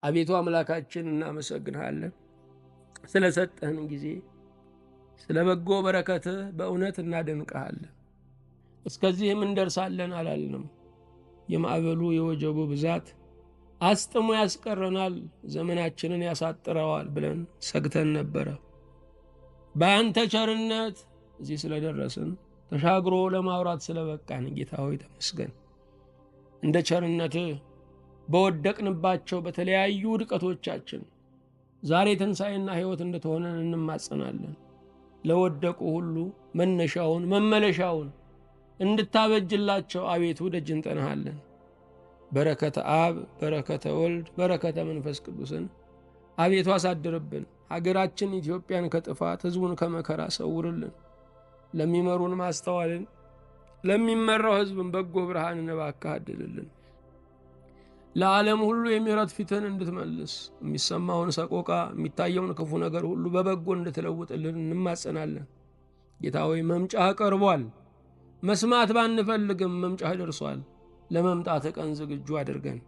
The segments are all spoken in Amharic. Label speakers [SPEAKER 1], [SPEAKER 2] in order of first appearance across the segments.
[SPEAKER 1] አቤቱ አምላካችን እናመሰግንሃለን ስለሰጠህን ጊዜ፣ ስለ በጎ በረከትህ በእውነት እናደንቅሃለን። እስከዚህም እንደርሳለን አላልንም። የማዕበሉ የወጀቡ ብዛት አስጥሞ ያስቀረናል፣ ዘመናችንን ያሳጥረዋል ብለን ሰግተን ነበረ። በአንተ ቸርነት እዚህ ስለደረስን ተሻግሮ ለማውራት ስለበቃን ጌታ ሆይ ተመስገን። እንደ ቸርነትህ በወደቅንባቸው በተለያዩ ውድቀቶቻችን ዛሬ ትንሣኤና ሕይወት እንድትሆነን እንማጸናለን። ለወደቁ ሁሉ መነሻውን መመለሻውን እንድታበጅላቸው አቤቱ ደጅ እንጠናሃለን። በረከተ አብ፣ በረከተ ወልድ፣ በረከተ መንፈስ ቅዱስን አቤቱ አሳድርብን። ሀገራችን ኢትዮጵያን ከጥፋት ሕዝቡን ከመከራ ሰውርልን። ለሚመሩን ማስተዋልን፣ ለሚመራው ሕዝብን በጎ ብርሃንን እባክህ አድልልን። ለዓለም ሁሉ የምሕረት ፊትን እንድትመልስ የሚሰማውን ሰቆቃ የሚታየውን ክፉ ነገር ሁሉ በበጎ እንድትለውጥልን እንማጸናለን። ጌታ ሆይ መምጫህ ቀርቧል። መስማት ባንፈልግም መምጫህ ደርሷል። ለመምጣት ቀን ዝግጁ አድርገን።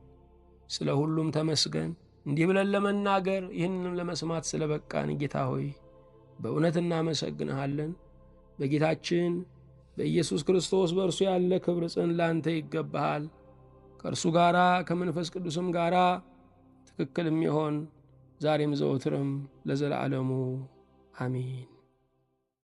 [SPEAKER 1] ስለ ሁሉም ተመስገን። እንዲህ ብለን ለመናገር ይህንንም ለመስማት ስለ በቃን ጌታ ሆይ በእውነት እናመሰግንሃለን። በጌታችን በኢየሱስ ክርስቶስ በእርሱ ያለ ክብር ጽን ላንተ ይገባሃል። ከእርሱ ጋራ ከመንፈስ ቅዱስም ጋራ ትክክል የሚሆን ዛሬም ዘወትርም ለዘላለሙ አሜን።